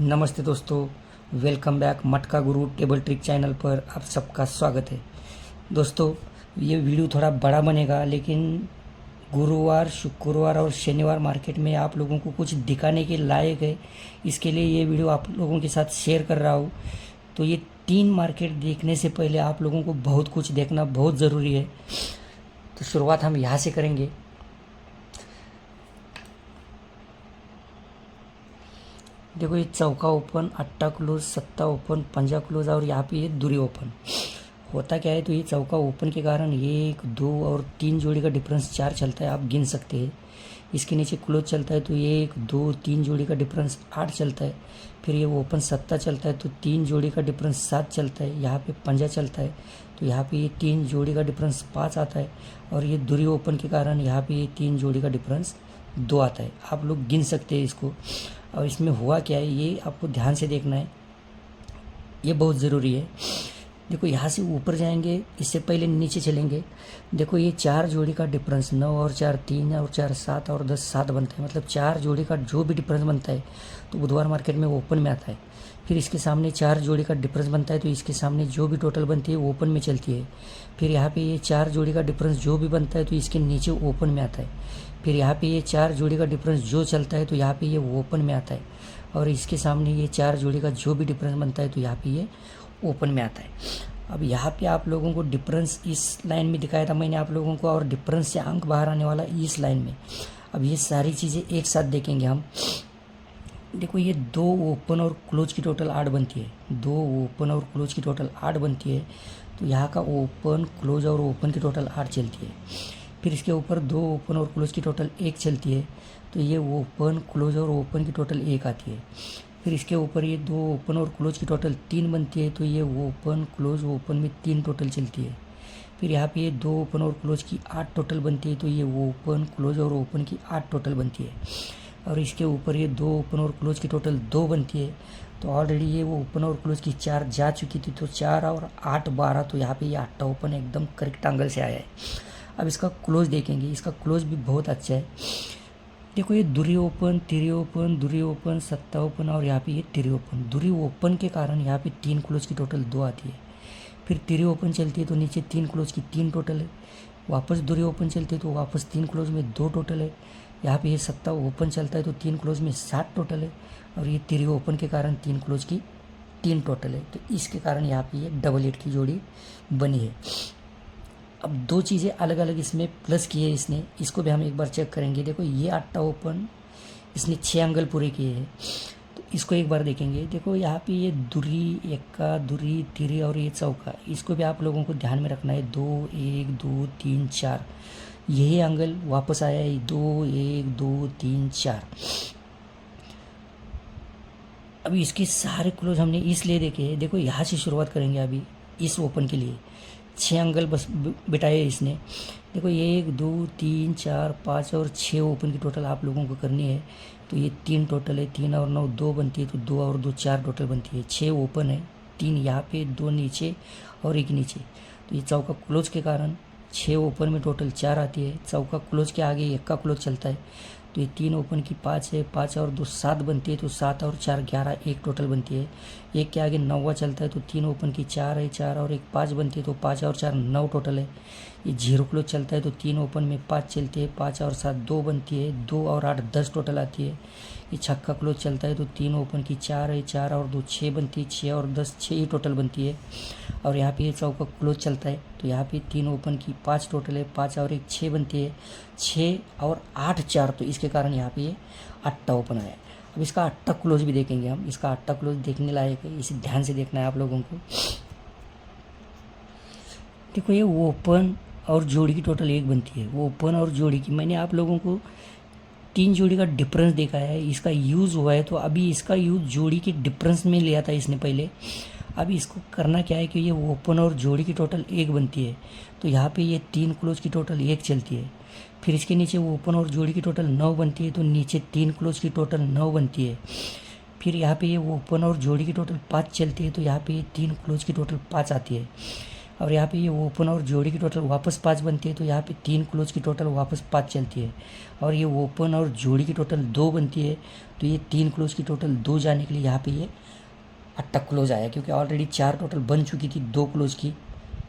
नमस्ते दोस्तों, welcome back मटका गुरु टेबल ट्रिक चैनल पर आप सबका स्वागत है। दोस्तों, ये वीडियो थोड़ा बड़ा बनेगा, लेकिन गुरुवार, शुक्रवार और शनिवार मार्केट में आप लोगों को कुछ दिखाने के लायक है, इसके लिए ये वीडियो आप लोगों के साथ शेयर कर रहा हूँ। तो ये 3 मार्केट देखने से पहले आप लोगों को बहुत कुछ देखना बहुत ज़रूरी है। तो शुरुआत हम यहाँ से करेंगे। देखो, ये चौका ओपन, अट्टा क्लोज, सत्ता ओपन, पंजा क्लोज और यहाँ पे ये दूरी ओपन। होता क्या है, तो ये चौका ओपन के कारण ये 1, 2 और 3 जोड़ी का डिफरेंस 4 चलता है, आप गिन सकते हैं। इसके नीचे क्लोज चलता है तो ये 1, 2, 3 जोड़ी का डिफरेंस 8 चलता है। फिर ये ओपन सत्ता चलता है तो 3 जोड़ी का डिफरेंस 7 चलता है। यहाँ पे पंजा चलता है तो यहाँ पे ये 3 जोड़ी का डिफरेंस 5 आता है। और ये दूरी ओपन के कारण यहाँ पे ये 3 जोड़ी का डिफरेंस 2 आता है। आप लोग गिन सकते हैं इसको। और इसमें हुआ क्या है, ये आपको ध्यान से देखना है, ये बहुत ज़रूरी है। देखो, यहाँ से ऊपर जाएंगे, इससे पहले नीचे चलेंगे। देखो, ये 4 जोड़ी का डिफरेंस 9 और 4 3 और 4 7 और 10 7 बनता है। मतलब 4 जोड़ी का जो भी डिफरेंस बनता है तो बुधवार मार्केट में ओपन में आता है। फिर इसके सामने 4 जोड़ी का डिफरेंस बनता है तो इसके सामने जो भी टोटल बनती है ओपन में चलती है। फिर यहाँ पे ये 4 जोड़ी का डिफरेंस जो भी बनता है तो इसके नीचे ओपन में आता है। फिर यहाँ पे ये 4 जोड़ी का डिफरेंस जो चलता है तो यहाँ पे ये ओपन में आता है। और इसके सामने ये 4 जोड़ी का जो भी डिफरेंस बनता है तो यहाँ पे ये ओपन में आता है। अब यहाँ पे आप लोगों को डिफरेंस इस लाइन में दिखाया था मैंने आप लोगों को, और डिफरेंस से अंक बाहर आने वाला इस लाइन में। अब ये सारी चीज़ें एक साथ देखेंगे हम। देखो, ये 2 ओपन और क्लोज की टोटल 8 बनती है। 2 ओपन और क्लोज की टोटल 8 बनती है। तो यहाँ का ओपन, क्लोज और ओपन की टोटल 8 चलती है। फिर इसके ऊपर 2 ओपन और क्लोज की टोटल 1 चलती है। तो ये ओपन, क्लोज और ओपन की टोटल 1 आती है। फिर इसके ऊपर ये 2 ओपन और क्लोज की टोटल 3 बनती है। तो ये ओपन, क्लोज, ओपन में 3 टोटल चलती है। फिर यहाँ पे ये 2 ओपन और क्लोज की 8 टोटल बनती है। तो ये ओपन, क्लोज और ओपन की 8 टोटल बनती है। और इसके ऊपर ये 2 ओपन और क्लोज की टोटल 2 बनती है। तो ऑलरेडी ये वो ओपन और क्लोज की 4 जा चुकी थी, तो 4 और 8 12। तो यहाँ पे ये 8 ओपन एकदम करेक्ट एंगल से आया है। अब इसका क्लोज देखेंगे, इसका क्लोज भी बहुत अच्छा है। देखो, ये दूरी ओपन, तिरी ओपन, दूरी ओपन, सत्ता ओपन और यहाँ पे ये तिरी ओपन। दूरी ओपन के कारण यहाँ पे 3 क्लोज की टोटल 2 आती है। फिर तिरी ओपन चलती है तो नीचे 3 क्लोज की 3 टोटल है। वापस दूरी ओपन चलती है तो वापस 3 क्लोज में 2 टोटल है। यहाँ पे ये सत्ता ओपन चलता है तो 3 क्लोज में 7 टोटल है। और ये तिरी ओपन के कारण 3 क्लोज की 3 टोटल है। तो इसके कारण यहाँ पे ये डबल 8 की जोड़ी बनी है। अब 2 चीज़ें अलग अलग इसमें प्लस की है इसने, इसको भी हम एक बार चेक करेंगे। देखो, ये 8 ओपन इसने 6 एंगल पूरे किए हैं, तो इसको एक बार देखेंगे। देखो, यहाँ पे ये दूरी, एक्का, दूरी, तिरी और ये चौका, इसको भी आप लोगों को ध्यान में रखना है। 2 1 2 3 4 यही एंगल वापस आया है। 2 1 2 3 4। अभी इसके सारे क्लोज हमने इसलिए देखे हैं। देखो, यहाँ से शुरुआत करेंगे अभी इस ओपन के लिए। 6 एंगल बस बिठाए इसने। देखो, 1 2 3 4 5 और 6 ओपन की टोटल आप लोगों को करनी है। तो ये 3 टोटल है, 3 और 9 2 बनती है, तो 2 और 2 4 टोटल बनती है। 6 ओपन है, 3 यहाँ पे, 2 नीचे और 1 नीचे। तो ये चौका क्लोज के कारण 6 ओपन में टोटल 4 आती है। चौका क्लोज के आगे 1 का क्लोज चलता है तो ये 3 ओपन की 5 है, 5 और 2 7 बनती है। तो 7 और 4 11, 1 टोटल बनती है। 1 के आगे 9 चलता है तो 3 ओपन की 4 है, 4 और 1 5 बनती है। तो 5 और 4 9 टोटल है। ये 0 क्लोज चलता है तो 3 ओपन में 5 चलती है, 5 और 7 2 बनती है, 2 और 8 10 टोटल आती है। ये छक्का क्लोज चलता है तो 3 ओपन की 4 है, 4 और 2 6 बनती है, 6 और 10 6 ही टोटल बनती है। और यहाँ पे ये चौका क्लोज चलता है तो यहाँ पे 3 ओपन की 5 टोटल है, 5 और 1 6 बनती है, 6 और 8 4। तो इसके कारण यहाँ पे ये 8 ओपन आया है। अब इसका 8 क्लोज भी देखेंगे हम। इसका 8 क्लोज देखने लायक है, इसे ध्यान से देखना है आप लोगों को। देखो, ये ओपन और जोड़ी की टोटल 1 बनती है। वो ओपन और जोड़ी की मैंने आप लोगों को 3 जोड़ी का डिफरेंस देखा है, इसका यूज़ हुआ है। तो अभी इसका यूज़ जोड़ी के डिफरेंस में लिया था इसने पहले। अभी इसको करना क्या है कि ये ओपन और जोड़ी की टोटल 1 बनती है। तो यहाँ पे ये 3 क्लोज की टोटल 1 चलती है। फिर इसके नीचे ओपन और जोड़ी की टोटल 9 बनती है। तो नीचे 3 क्लोज की टोटल 9 बनती है। फिर यहाँ पे ये ओपन और जोड़ी की टोटल 5 चलती है। तो यहाँ पे ये 3 क्लोज की टोटल 5 आती है। और यहाँ पे ये ओपन और जोड़ी की टोटल वापस 5 बनती है, तो यहाँ पे 3 क्लोज की टोटल वापस 5 चलती है। और ये ओपन और जोड़ी की टोटल 2 बनती है, तो ये 3 क्लोज की टोटल 2 जाने के लिए यहाँ पे ये अट्टा क्लोज आया, क्योंकि ऑलरेडी 4 टोटल बन चुकी थी 2 क्लोज की,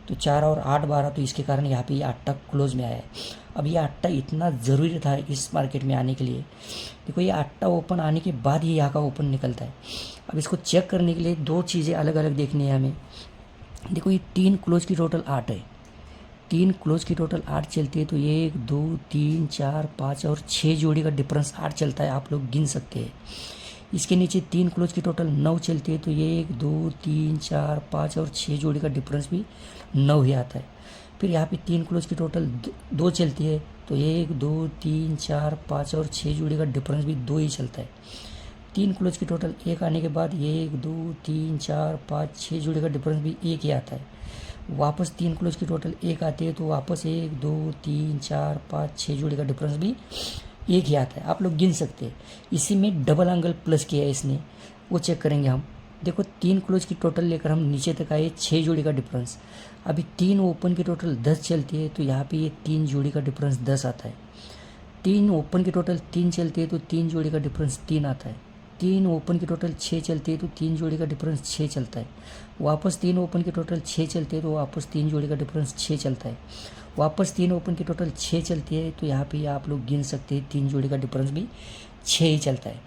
तो 4 और 8 12, तो इसके कारण यहाँ पे ये अट्टा क्लोज में आया है। अब ये अट्टा इतना ज़रूरी था इस मार्केट में आने के लिए। देखो ये अट्टा ओपन आने के बाद ही यहाँ का ओपन निकलता है। अब इसको चेक करने के लिए 2 चीज़ें अलग अलग देखनी है हमें। देखो ये 3 क्लोज की टोटल 8 है, 3 क्लोज की टोटल 8 चलती है, तो 1 2 3 4 5 और 6 जोड़ी का डिफरेंस 8 चलता है, आप लोग गिन सकते हैं। इसके नीचे 3 क्लोज की टोटल 9 चलती है, तो 1 2 3 4 5 और 6 जोड़ी का डिफरेंस भी 9 ही आता है। फिर यहाँ पे 3 क्लोज की टोटल 2 चलती है, तो 1 2 3 4 5 और 6 जोड़ी का डिफरेंस भी 2 ही चलता है। 3 क्लोज की टोटल 1 आने के बाद 1 2 3 4 5 6 जोड़ी का डिफरेंस भी 1 ही आता है। वापस 3 क्लोज की टोटल 1 आती है, तो वापस 1 2 3 4 5 6 जोड़ी का डिफरेंस भी 1 ही आता है, आप लोग गिन सकते हैं। इसी में डबल एंगल प्लस किया है इसने, वो चेक करेंगे हम। देखो 3 क्लोज की टोटल लेकर हम नीचे तक आए, 6 जोड़ी का डिफरेंस। अभी 3 ओपन की टोटल 10 चलती है, तो यहाँ पे ये 3 जोड़ी का डिफरेंस 10 आता है। 3 ओपन की टोटल 3 चलती है, तो 3 जोड़ी का डिफरेंस 3 आता है। 3 ओपन की टोटल 6 चलती है, तो 3 जोड़ी का डिफरेंस 6 चलता है। वापस 3 ओपन की टोटल 6 चलती है, तो वापस 3 जोड़ी का डिफरेंस 6 चलता है। वापस 3 ओपन की टोटल 6 चलती है, तो यहाँ पे आप लोग गिन सकते हैं 3 जोड़ी का डिफरेंस भी 6 ही चलता है।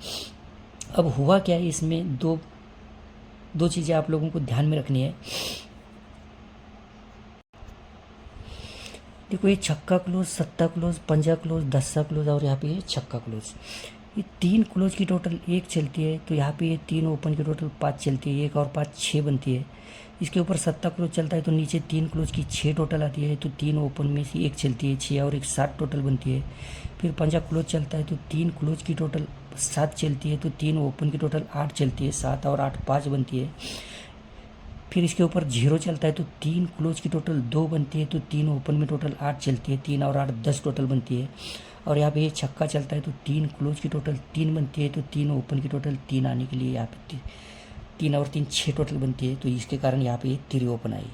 अब हुआ क्या है, इसमें दो चीज़ें आप लोगों को ध्यान में रखनी है। देखो ये छक्का क्लोज, सत्ता क्लोज, पंजा क्लोज, दस्सा क्लोज और यहाँ पे ये छक्का क्लोज। ये 3 क्लोज की टोटल 1 चलती है, तो यहाँ पे ये 3 ओपन की टोटल 5 चलती है, 1 और 5 6 बनती है। इसके ऊपर सत्ता क्लोज चलता है, तो नीचे 3 क्लोज की 6 टोटल आती है, तो 3 ओपन में से 1 चलती है, 6 और 1 7 टोटल बनती है। फिर पंजा क्लोज चलता है, तो 3 क्लोज की टोटल 7 चलती है, तो 3 ओपन की टोटल 8 चलती है, 7 और 8 5 बनती है। फिर इसके ऊपर 0 चलता है, तो 3 क्लोज की टोटल 2 बनती है, तो 3 ओपन में टोटल 8 चलती है, 3 और 8 10 टोटल बनती है। और यहाँ पे ये छक्का चलता है, तो 3 क्लोज की टोटल 3 बनती है, तो 3 ओपन की टोटल 3 आने के लिए यहाँ पे 3 और 3 6 टोटल बनती है, तो इसके कारण यहाँ पे ये 3 ओपन आई।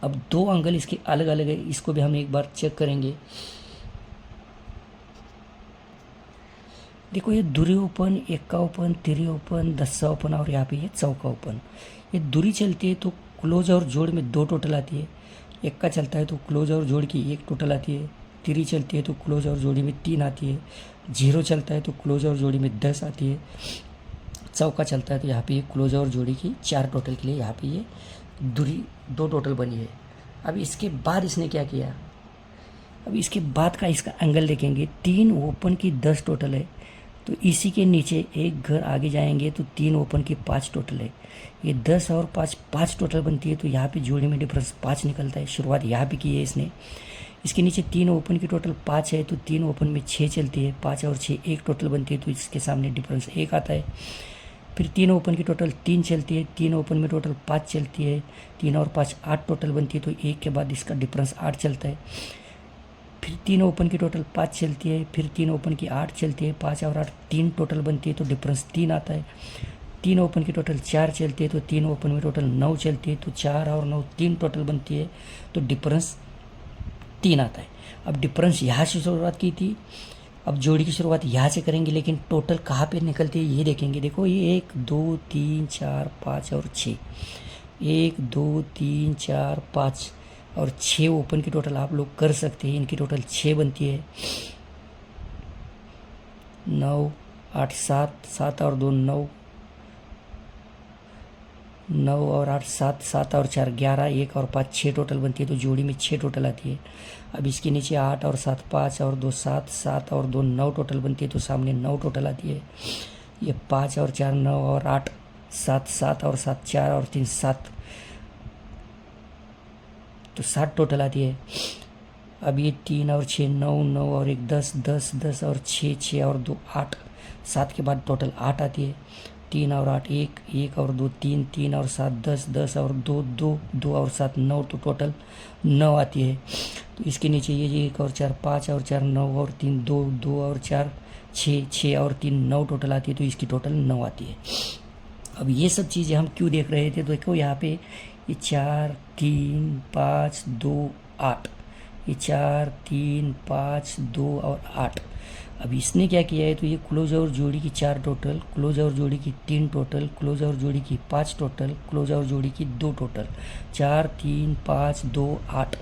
अब 2 एंगल इसके अलग अलग है, इसको भी हम एक बार चेक करेंगे। देखो ये दूरी ओपन, एक्का ओपन, तिरी ओपन, दस्सा ओपन और यहाँ पे ये चौका ओपन। ये दूरी चलती है तो क्लोज और जोड़ में 2 टोटल आती है। एक्का चलता है तो क्लोज और जोड़ की 1 टोटल आती है। तिरी चलती है तो क्लोज और जोड़ी में 3 आती है। 0 चलता है तो क्लोज और जोड़ी में 10 आती है। चौका चलता है तो यहाँ पे ये क्लोज और जोड़ी की 4 टोटल के लिए यहाँ पे ये दूरी 2 टोटल बनी है। अब इसके बाद इसने क्या किया, अब इसके बाद का इसका एंगल देखेंगे। 3 ओपन की 10 टोटल है, तो इसी के नीचे एक घर आगे जाएंगे तो 3 ओपन की 5 टोटल है। ये 10 और 5 टोटल बनती है, तो यहाँ पे जोड़ी में डिफरेंस 5 निकलता है। शुरुआत यहाँ पे की है इसने। इसके नीचे 3 ओपन की टोटल 5 है, तो 3 ओपन में 6 चलती है, 5 और 6 1 टोटल बनती है, तो इसके सामने डिफरेंस 1 आता है। फिर 3 ओपन की टोटल 3 चलती है, 3 ओपन में टोटल 5 चलती है, 3 और 5 8 टोटल बनती है, तो 1 के बाद इसका डिफरेंस 8 चलता है। फिर 3 ओपन की टोटल 5 चलती है, फिर 3 ओपन की 8 चलती है, 5 और 8 3 टोटल बनती है, तो डिफरेंस 3 आता है। 3 ओपन की टोटल 4 चलती है, तो 3 ओपन में टोटल 9 चलती है, तो 4 और 9 3 टोटल बनती है, तो डिफरेंस 3 आता है। अब डिफरेंस यहाँ से शुरुआत की थी, अब जोड़ी की शुरुआत यहाँ से करेंगे, लेकिन टोटल कहाँ पे निकलती है ये देखेंगे। देखो ये 1 2 3 4 5 और 6, 1 2 3 4 5 और 6 ओपन की टोटल आप लोग कर सकते हैं। इनकी टोटल 6 बनती है। 9 8 7 7 और 2 9, 9 और 8 7 7 और 4 11, 1 और 5 6 टोटल बनती है, तो जोड़ी में 6 टोटल आती है। अब इसके नीचे 8 और 7 5 और 2 7 7 और 2 9 टोटल बनती है, तो सामने 9 टोटल आती है। ये 5 और 4 9 और 8 7 7 और 7 4 और 3 7, तो 7 टोटल आती है। अब ये 3 और 6 9 9 और 1 10 10 10 और 6 6 और 2 8, 7 के बाद टोटल 8 आती है। 3 और 8 1 1 और 2 3 3 और 7 10 10 और 2 2 2 और 7 9, तो टोटल 9 आती है। तो इसके नीचे ये 1 और 4 5 और 4 9 और 3 2 2 और 4 6 6 और 3 9 टोटल आती है, तो इसकी टोटल 9 आती है। अब ये सब चीज़ें हम क्यों देख रहे थे, देखो यहाँ पे ये 4 3 5 2 8, ये 4 3 5 2 और 8। अब इसने क्या किया है, तो ये क्लोज और जोड़ी की 4 टोटल, क्लोज और जोड़ी की 3 टोटल, क्लोज और जोड़ी की 5 टोटल, क्लोज और जोड़ी की 2 टोटल, 4 3 5 2 8।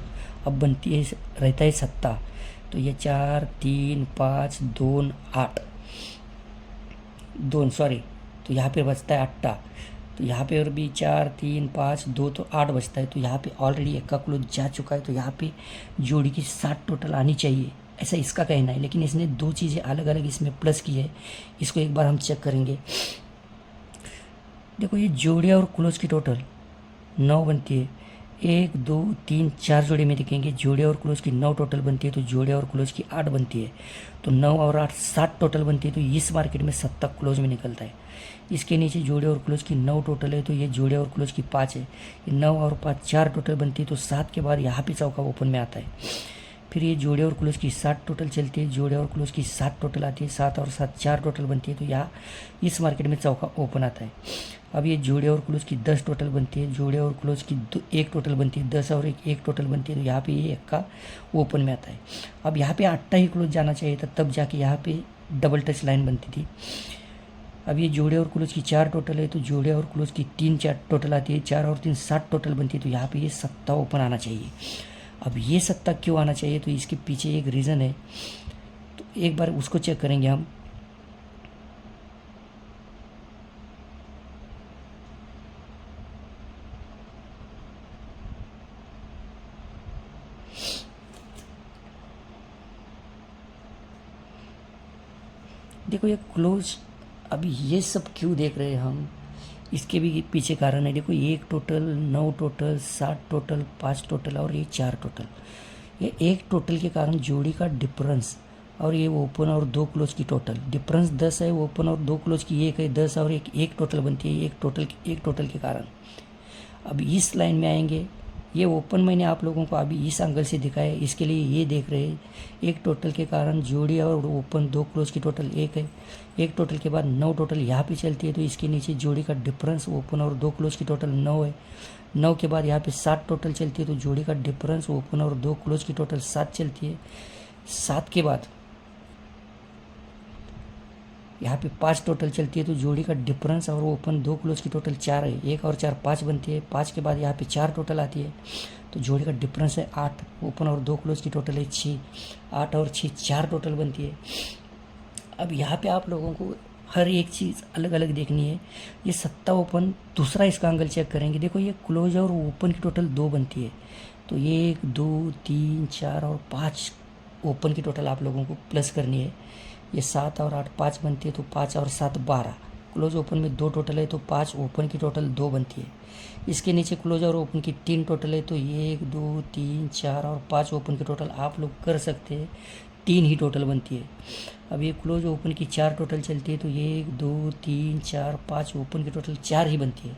अब बनती है, रहता है सत्ता, तो ये 4 3 5 2 8 2 सॉरी, तो यहाँ पे बचता है 8। तो यहाँ पे और भी 4 3 5 2 तो 8 बचता है। तो यहाँ पे ऑलरेडी एक का क्लोज जा चुका है, तो यहाँ पे जोड़ी की 7 टोटल आनी चाहिए, ऐसा इसका कहना है। लेकिन इसने दो चीज़ें अलग अलग इसमें प्लस की है, इसको एक बार हम चेक करेंगे। देखो ये जोड़े और क्लोज की टोटल 9 बनती है, 1 2 3 4 जोड़े में देखेंगे, जोड़े और क्लोज की 9 टोटल बनती है, तो जोड़े और क्लोज की 8 बनती है, तो 9 और 8 7 टोटल बनती है। तो इस मार्केट में 7 क्लोज में निकलता है। इसके नीचे जोड़े और क्लोज की 9 टोटल है, तो ये जोड़े और क्लोज की 5 है, ये 9 और 5 4 टोटल बनती है, तो 7 के बाद यहाँ पे चौका ओपन में आता है। फिर ये जोड़े और क्लोज की 7 टोटल चलती है, जोड़े और क्लोज की 7 टोटल आती है, 7 और 7 4 टोटल बनती है, तो यहाँ इस मार्केट में चौका ओपन आता है। अब ये जोड़े और क्लोज की 10 टोटल बनती है, जोड़े और क्लोज की 1 टोटल बनती है, 10 और 1 टोटल बनती है, तो यहाँ पे ये 1 का ओपन में आता है। अब यहाँ पे 8 ही क्लोज जाना चाहिए था, तब जाके यहाँ पे डबल टच लाइन बनती थी। अब ये जोड़े और क्लोज की 4 टोटल है, तो जोड़े और क्लोज की 3 4 टोटल आती है, 4 और 3 7 टोटल बनती है, तो यहाँ पे ये 7 ओपन आना चाहिए। अब ये 7 क्यों आना चाहिए, तो इसके पीछे एक रीज़न है, तो एक बार उसको चेक करेंगे हम। देखो ये क्लोज, अभी ये सब क्यों देख रहे हैं हम, इसके भी पीछे कारण है। देखो 1 टोटल, 9 टोटल, 7 टोटल, 5 टोटल और ये 4 टोटल, ये 1 टोटल के कारण जोड़ी का डिफरेंस, और ये ओपन और 2 क्लोज की टोटल डिफरेंस 10 है, ओपन और 2 क्लोज की 1 है, 10 और एक टोटल बनती है, एक टोटल के कारण। अब इस लाइन में आएंगे, ये ओपन मैंने आप लोगों को अभी इस एंगल से दिखाया है, इसके लिए ये देख रहे हैं, एक टोटल के कारण जोड़ी और ओपन 2 क्लोज की टोटल 1 है, एक टोटल के बाद 9 टोटल यहाँ पे चलती है, तो इसके नीचे जोड़ी का डिफरेंस ओपन और 2 क्लोज की टोटल 9 है, 9 के बाद यहाँ पे 7 टोटल चलती है, तो जोड़ी का डिफरेंस ओपन और 2 क्लोज की टोटल 7 चलती है, 7 के बाद यहाँ पे 5 टोटल चलती है, तो जोड़ी का डिफरेंस और ओपन 2 क्लोज की टोटल 4 है, 1 और 4 5 बनती है, 5 के बाद यहाँ पे 4 टोटल आती है, तो जोड़ी का डिफरेंस है 8, ओपन और 2 क्लोज की टोटल है 6, 8 और 6 4 टोटल बनती है। अब यहाँ पे आप लोगों को हर एक चीज़ अलग अलग देखनी है। ये 7 ओपन, दूसरा इसका एंगल चेक करेंगे। देखो ये क्लोज और ओपन की टोटल 2 बनती है, तो 1 2 3 4 और 5 ओपन की टोटल आप लोगों को प्लस करनी है। ये 7 और 8 5 बनती है, तो 5 और 7 12, क्लोज ओपन में 2 टोटल है, तो 5 ओपन की टोटल 2 बनती है। इसके नीचे क्लोज और ओपन की 3 टोटल है, तो 1 2 3 4 और 5 ओपन की टोटल आप लोग कर सकते हैं, 3 ही टोटल बनती है। अब ये क्लोज ओपन की 4 टोटल चलती है, तो 1 2 3 4 5 ओपन की टोटल 4 ही बनती है।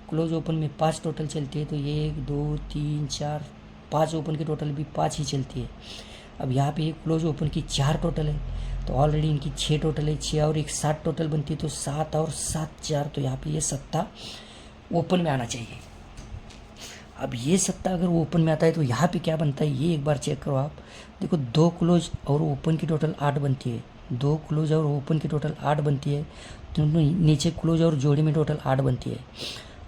क्लोज ओपन में 5 टोटल चलती है, तो 1 2 3 4 5 ओपन की टोटल भी 5 ही चलती है। अब यहाँ पे क्लोज ओपन की 4 टोटल है, तो ऑलरेडी इनकी 6 टोटल है, 6 और 1 7 टोटल बनती है, तो 7 और 7 4, तो यहाँ पे ये 7 ओपन में आना चाहिए। अब ये 7 अगर ओपन में आता है, तो यहाँ पे क्या बनता है ये एक बार चेक करो आप। देखो 2 क्लोज और ओपन की टोटल 8 बनती है, 2 क्लोज और ओपन की टोटल 8 बनती है, तो नीचे क्लोज और जोड़ी में टोटल 8 बनती है।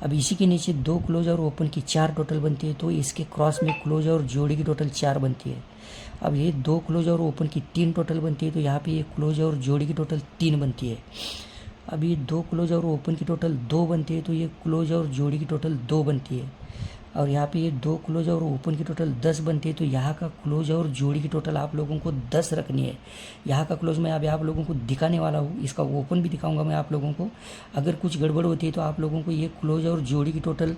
अब इसी के नीचे 2 क्लोज और ओपन की 4 टोटल बनती है, तो इसके क्रॉस में क्लोज और जोड़ी की टोटल 4 बनती है। अब ये 2 क्लोज और ओपन की 3 टोटल बनती है, तो यहाँ पे ये क्लोज और जोड़ी की टोटल 3 बनती है। अब ये 2 क्लोज और ओपन की टोटल 2 बनती है, तो ये क्लोज और जोड़ी की टोटल 2 बनती है। और यहाँ पे ये 2 क्लोज और ओपन की टोटल 10 बनती है, तो यहाँ का क्लोज और जोड़ी की टोटल आप लोगों को 10 रखनी है। यहाँ का क्लोज मैं अभी आप लोगों को दिखाने वाला हूँ, इसका ओपन भी दिखाऊंगा मैं आप लोगों को। अगर कुछ गड़बड़ होती है तो आप लोगों को ये क्लोज और जोड़ी की टोटल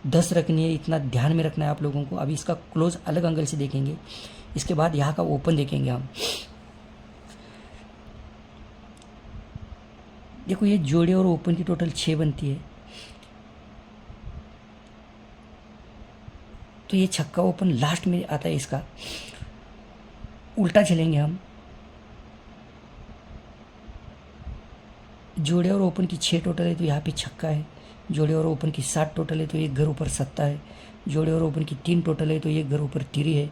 10 रखनी है, इतना ध्यान में रखना है आप लोगों को। अभी इसका क्लोज अलग एंगल से देखेंगे, इसके बाद यहाँ का ओपन देखेंगे हम। देखो ये जोड़े और ओपन की टोटल 6 बनती है, तो ये छक्का ओपन लास्ट में आता है। इसका उल्टा चलेंगे हम, जोड़े और ओपन की 6 टोटल है, तो यहाँ पे छक्का है, जोड़े और ओपन की 7 टोटल है तो एक घर ऊपर 7 है। जोड़े और ओपन की 3 टोटल है तो एक घर ऊपर 3 है।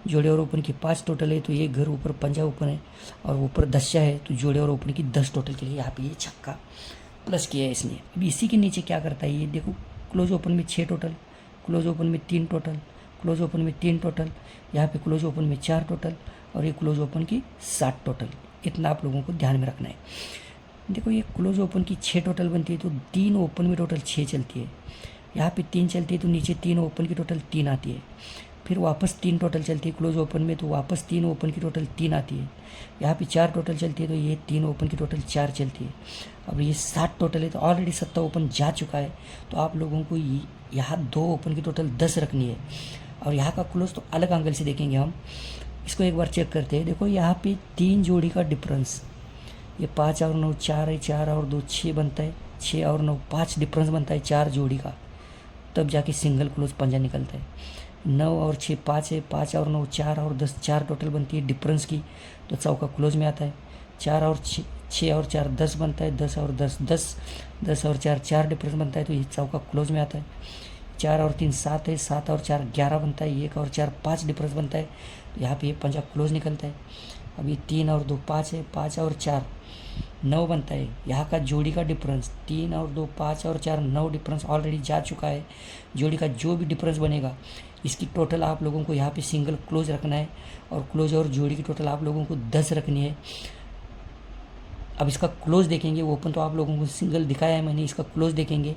जोड़े और ओपन की 5 टोटल है तो एक घर ऊपर 5 ओपन है और ऊपर 10 है तो जोड़े और ओपन की 10 टोटल के लिए यहाँ पे ये छक्का प्लस किया है इसने। अब इसी के नीचे क्या करता है ये देखो, क्लोज ओपन में 6 टोटल, क्लोज ओपन में 3 टोटल, क्लोज ओपन में 3 टोटल, यहाँ पे क्लोज ओपन में 4 टोटल और ये क्लोज ओपन की 7 टोटल। इतना आप लोगों को ध्यान में रखना है। देखो ये क्लोज ओपन की 6 टोटल बनती है तो 3 ओपन में टोटल 6 चलती है। यहाँ पे 3 चलती है तो नीचे 3 ओपन की टोटल 3 आती है। फिर वापस 3 टोटल चलती है क्लोज ओपन में तो वापस 3 ओपन की टोटल 3 आती है। यहाँ पे 4 टोटल चलती है तो ये 3 ओपन की टोटल 4 चलती है। अब ये 7 टोटल है तो ऑलरेडी 7 ओपन जा चुका है तो आप लोगों को यहाँ 2 ओपन की टोटल 10 रखनी है। और यहाँ का क्लोज तो अलग एंगल से देखेंगे हम, इसको एक बार चेक करते हैं। देखो यहाँ पे 3 जोड़ी का डिफरेंस, ये 5 और 9 4 है, 4 और 2 6 बनता है, 6 और 9 5 डिफरेंस बनता है 4 जोड़ी का, तब जाके सिंगल क्लोज पंजा निकलता है। 9 और 6 5 है, 5 और 9 4 और 10 4 टोटल बनती है डिफरेंस की तो चौका क्लोज में आता है। 4 और 6 और 4 10 बनता है, 10 और 10 10, 10 और 4 4 डिफरेंस बनता है तो ये चौका क्लोज में आता है। 4 और 3 7 है, 7 और 4 11 बनता है, 1 और 4 5 डिफरेंस बनता है तो यहाँ पे ये पंजा क्लोज निकलता है। अब ये 3 और 2 5 है, 5 और 4 9 बनता है। यहाँ का जोड़ी का डिफरेंस 3 और 2 5 और 4 9 डिफरेंस ऑलरेडी जा चुका है। जोड़ी का जो भी डिफरेंस बनेगा इसकी टोटल आप लोगों को यहाँ पे सिंगल क्लोज रखना है और क्लोज और जोड़ी की टोटल आप लोगों को 10 रखनी है। अब इसका क्लोज देखेंगे, ओपन तो आप लोगों को सिंगल दिखाया है मैंने, इसका क्लोज देखेंगे।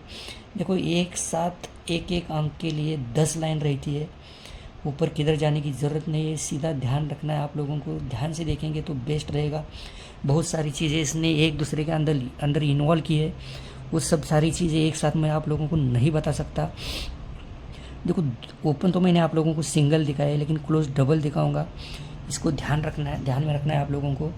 देखो एक साथ एक एक अंक के लिए 10 लाइन रहती है, ऊपर किधर जाने की ज़रूरत नहीं है, सीधा ध्यान रखना है आप लोगों को। ध्यान से देखेंगे तो बेस्ट रहेगा। बहुत सारी चीज़ें इसने एक दूसरे के अंदर इन्वॉल्व की है, वो सब सारी चीज़ें एक साथ मैं आप लोगों को नहीं बता सकता। देखो ओपन तो मैंने आप लोगों को सिंगल दिखाया है लेकिन क्लोज डबल दिखाऊंगा, इसको ध्यान रखना है, ध्यान में रखना है आप लोगों को।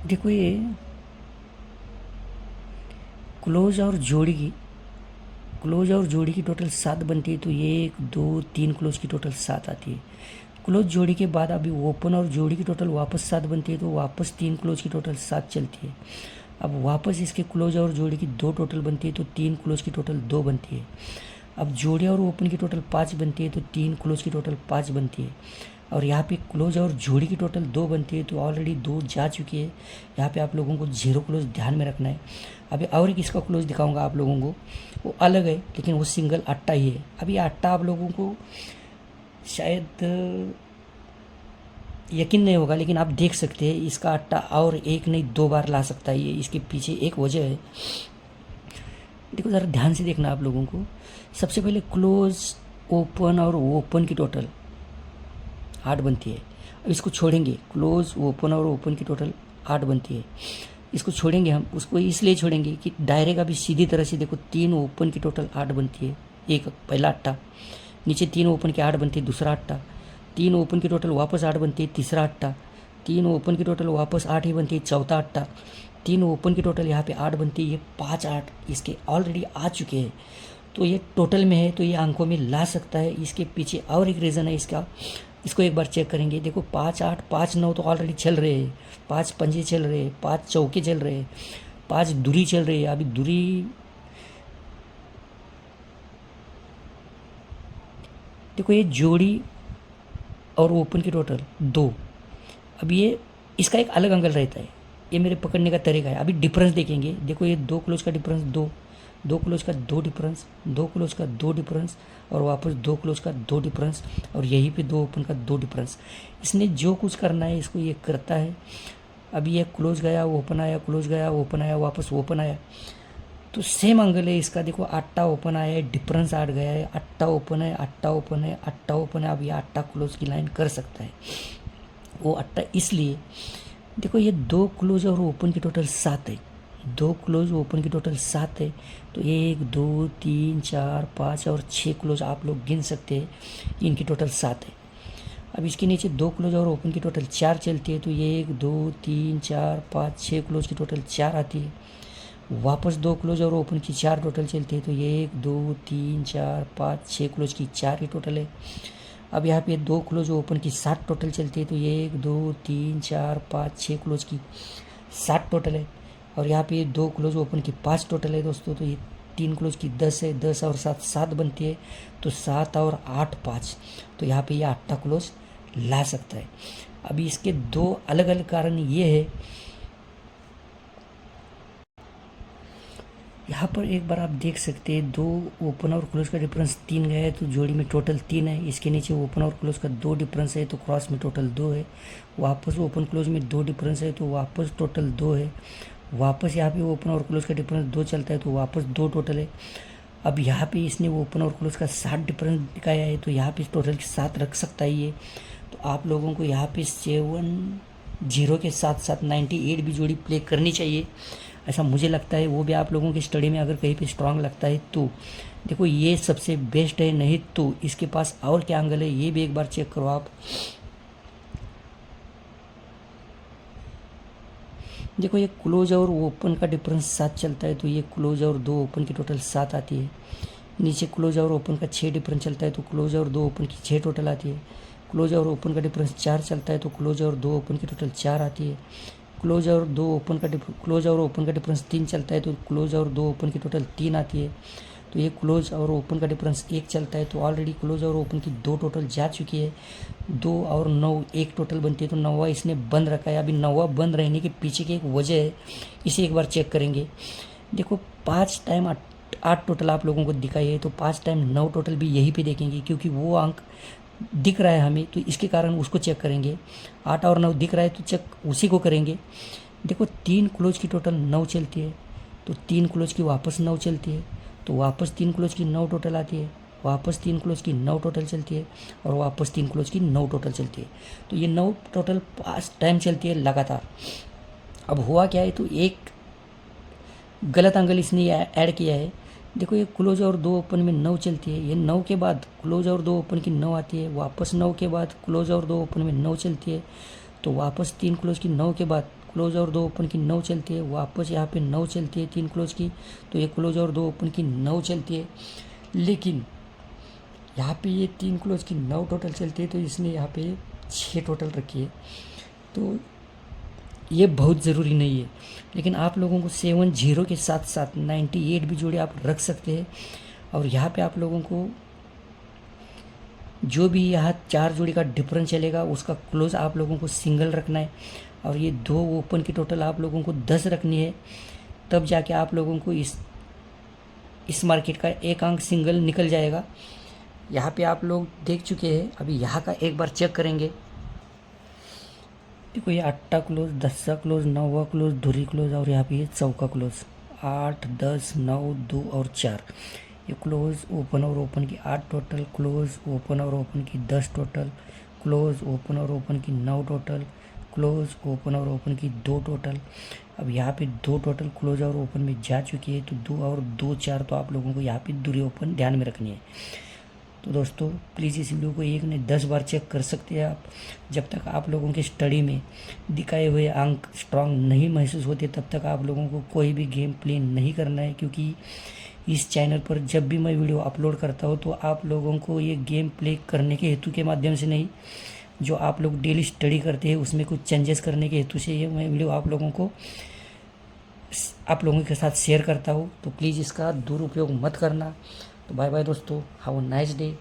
देखो ये क्लोज और जोड़ी की टोटल 7 बनती है तो ये 1 2 3 क्लोज की टोटल 7 आती है। क्लोज जोड़ी के बाद अभी ओपन और जोड़ी की टोटल वापस 7 बनती है तो वापस 3 क्लोज की टोटल 7 चलती है। अब वापस इसके क्लोज और जोड़ी की 2 टोटल बनती है तो 3 क्लोज की टोटल 2 बनती है। अब जोड़ी और ओपन की टोटल 5 बनती है तो 3 क्लोज की टोटल 5 बनती है। और यहाँ पे क्लोज और जोड़ी की टोटल 2 बनती है तो ऑलरेडी 2 जा चुकी है। यहाँ पे आप लोगों को 0 क्लोज ध्यान में रखना है। अभी और एक इसका क्लोज दिखाऊंगा आप लोगों को, वो अलग है लेकिन वो सिंगल अट्टा ही है। अभी अट्टा आप लोगों को शायद यकीन नहीं होगा लेकिन आप देख सकते हैं इसका अट्टा और एक नहीं 2 बार ला सकता है। ये इसके पीछे एक वजह है, देखो ज़रा ध्यान से देखना आप लोगों को। सबसे पहले क्लोज ओपन और ओपन की टोटल 8 बनती है। अब इसको छोड़ेंगे, क्लोज ओपन और ओपन की टोटल 8 बनती है, इसको छोड़ेंगे हम। उसको इसलिए छोड़ेंगे कि डायरेक्ट अभी सीधी तरह से देखो 3 ओपन की टोटल 8 बनती है, एक पहला अट्टा, नीचे 3 ओपन की 8 बनती है दूसरा अट्टा, 3 ओपन की टोटल वापस 8 बनती है तीसरा अट्टा, 3 ओपन की टोटल वापस 8 ही बनती है चौथा अट्टा, 3 ओपन की टोटल यहाँ पे 8 बनती है। ये 5 8 इसके ऑलरेडी आ चुके हैं तो ये टोटल में है तो ये अंकों में ला सकता है। इसके पीछे और एक रीज़न है इसका, इसको एक बार चेक करेंगे। देखो 5 8 5 9 तो ऑलरेडी चल रहे हैं, 5 पंजे चल रहे हैं, 5 चौके चल रहे हैं, 5 दूरी चल रही है। अभी दूरी देखो ये जोड़ी और ओपन की टोटल 2। अब ये इसका एक अलग एंगल रहता है, ये मेरे पकड़ने का तरीका है। अभी डिफरेंस देखेंगे, देखो ये 2 क्लोज का डिफरेंस 2, 2 क्लोज का 2 डिफरेंस, 2 क्लोज का 2 डिफरेंस और वापस 2 क्लोज का 2 डिफरेंस और यहीं पे 2 ओपन का 2 डिफरेंस। इसने जो कुछ करना है इसको ये करता है। अभी ये क्लोज गया ओपन आया, क्लोज गया ओपन आया, वापस ओपन आया, तो सेम एंगल है इसका। देखो अट्टा ओपन आया है, डिफरेंस 8 गया है, अट्टा ओपन है, अट्टा ओपन है, अट्टा ओपन है। अब ये अट्टा क्लोज की लाइन कर सकता है वो अट्टा, इसलिए देखो ये 2 क्लोज और ओपन की टोटल 7 है, 2 क्लोज ओपन की टोटल 7 है तो 1 2 3 4 5 और 6 क्लोज आप लोग गिन सकते हैं, इनकी टोटल 7 है। अब इसके नीचे 2 क्लोज और ओपन की टोटल 4 चलती है तो 1 2 3 4 5 6 क्लोज की टोटल 4 आती है। वापस 2 क्लोज और ओपन की 4 टोटल चलती है तो 1 2 3 4 5 6 क्लोज की 4 की टोटल है। अब यहाँ पे 2 क्लोज ओपन की 7 टोटल चलती है, तो ये 1 2 3 4 5 6 क्लोज की 7 टोटल है। और यहाँ पे 2 क्लोज ओपन की 5 टोटल है दोस्तों, तो ये 3 क्लोज की 10 है, 10 और 7 7 बनती है, तो 7 और 8 5, तो यहाँ पे ये 8 क्लोज ला सकता है। अभी इसके दो अलग अलग कारण ये है, यहाँ पर एक बार आप देख सकते हैं 2 ओपन और क्लोज का डिफरेंस 3 गया है, तो जोड़ी में टोटल 3 है। इसके नीचे ओपन और क्लोज का 2 डिफरेंस है, तो क्रॉस में टोटल 2 है। वापस ओपन क्लोज में 2 डिफरेंस है, तो वापस टोटल 2 है। वापस यहाँ पे ओपन और क्लोज का डिफरेंस 2 चलता है, तो वापस 2 टोटल है। अब यहाँ पे इसने ओपन और क्लोज का 7 डिफरेंस दिखाया है, तो यहाँ पे टोटल के 7 रख सकता है ये। तो आप लोगों को यहाँ पे 7 0 के साथ साथ 98 भी जोड़ी प्ले करनी चाहिए, ऐसा मुझे लगता है। वो भी आप लोगों की स्टडी में अगर कहीं पे स्ट्रांग लगता है तो देखो ये सबसे बेस्ट है, नहीं तो इसके पास और क्या एंगल है ये भी एक बार चेक करो आप। देखो ये क्लोज और ओपन का डिफरेंस 7 चलता है, तो ये क्लोज और 2 ओपन की टोटल 7 आती है। नीचे क्लोज और ओपन का 6 डिफरेंस चलता है, तो क्लोज और 2 ओपन की 6 टोटल आती है। क्लोज और ओपन का डिफरेंस 4 चलता है, तो क्लोज और 2 ओपन की टोटल 4 आती है। क्लोज और ओपन का डिफरेंस 3 चलता है, तो क्लोज और 2 ओपन की टोटल 3 आती है। तो ये क्लोज और ओपन का डिफरेंस 1 चलता है, तो ऑलरेडी क्लोज और ओपन की 2 टोटल जा चुकी है। 2 और 9 1 टोटल बनती है, तो 9वां इसने बंद रखा है। अभी 9वां बंद रहने के पीछे की एक वजह है, इसे एक बार चेक करेंगे। देखो 5 टाइम 8 टोटल आप लोगों को दिखाई है, तो 5 टाइम 9 टोटल भी यहीं पे देखेंगे, क्योंकि वो अंक दिख रहा है हमें, तो इसके कारण उसको चेक करेंगे। 8 और 9 दिख रहा है, तो चेक उसी को करेंगे। देखो 3 क्लोज की टोटल 9 चलती है, तो 3 क्लोज की वापस 9 चलती है, तो वापस 3 क्लोज की 9 टोटल आती है, वापस 3 क्लोज की 9 टोटल चलती है, और वापस 3 क्लोज की 9 टोटल चलती है। तो ये 9 टोटल 5 टाइम चलती है लगातार। अब हुआ क्या है, तो एक गलत एंगल इसने ऐड किया है। देखो ये क्लोज और 2 ओपन में 9 चलती है, ये 9 के बाद क्लोज और 2 ओपन की 9 आती है, वापस 9 के बाद क्लोज और 2 ओपन में 9 चलती है, तो वापस 3 क्लोज की 9 के बाद क्लोज और 2 ओपन की 9 चलती है, वापस यहाँ पे 9 चलती है 3 क्लोज की, तो ये क्लोज और 2 ओपन की 9 चलती है। लेकिन यहाँ पे ये 3 क्लोज की 9 टोटल चलती है, तो इसने यहाँ पे 6 टोटल रखी है। तो ये बहुत ज़रूरी नहीं है, लेकिन आप लोगों को 7 0 के साथ साथ 98 भी जोड़े आप रख सकते हैं। और यहाँ पे आप लोगों को जो भी यहाँ 4 जोड़ी का डिफरेंस चलेगा उसका क्लोज आप लोगों को सिंगल रखना है, और ये 2 ओपन की टोटल आप लोगों को 10 रखनी है, तब जाके आप लोगों को इस मार्केट का एक अंक सिंगल निकल जाएगा। यहाँ पे आप लोग देख चुके हैं, अभी यहाँ का एक बार चेक करेंगे। देखो ये 8 क्लोज, 10 क्लोज, 9 क्लोज, धुरी क्लोज, और यहाँ पे ये 4 क्लोज, 8 10 9 2 और 4, ये क्लोज ओपन और ओपन की 8 टोटल, क्लोज ओपन और ओपन की 10 टोटल, क्लोज ओपन और ओपन की 9 टोटल, क्लोज ओपन और ओपन की 2 टोटल। अब यहाँ पे 2 टोटल क्लोज और ओपन में जा चुकी है, तो 2 और 2 4, तो आप लोगों को यहाँ पे दूरी ओपन ध्यान में रखनी है। तो दोस्तों प्लीज़ इस वीडियो को 1 नहीं 10 बार चेक कर सकते हैं आप। जब तक आप लोगों की स्टडी में दिखाए हुए अंक स्ट्रांग नहीं महसूस होते, तब तक आप लोगों को कोई भी गेम प्ले नहीं करना है, क्योंकि इस चैनल पर जब भी मैं वीडियो अपलोड करता हूँ तो आप लोगों को ये गेम प्ले करने के हेतु के माध्यम से नहीं, जो आप लोग डेली स्टडी करते हैं उसमें कुछ चेंजेस करने के हेतु से ये मैं वीडियो आप लोगों के साथ शेयर करता हूँ। तो प्लीज़ इसका दुरुपयोग मत करना। तो बाय बाय दोस्तों, हैव अ नाइस डे।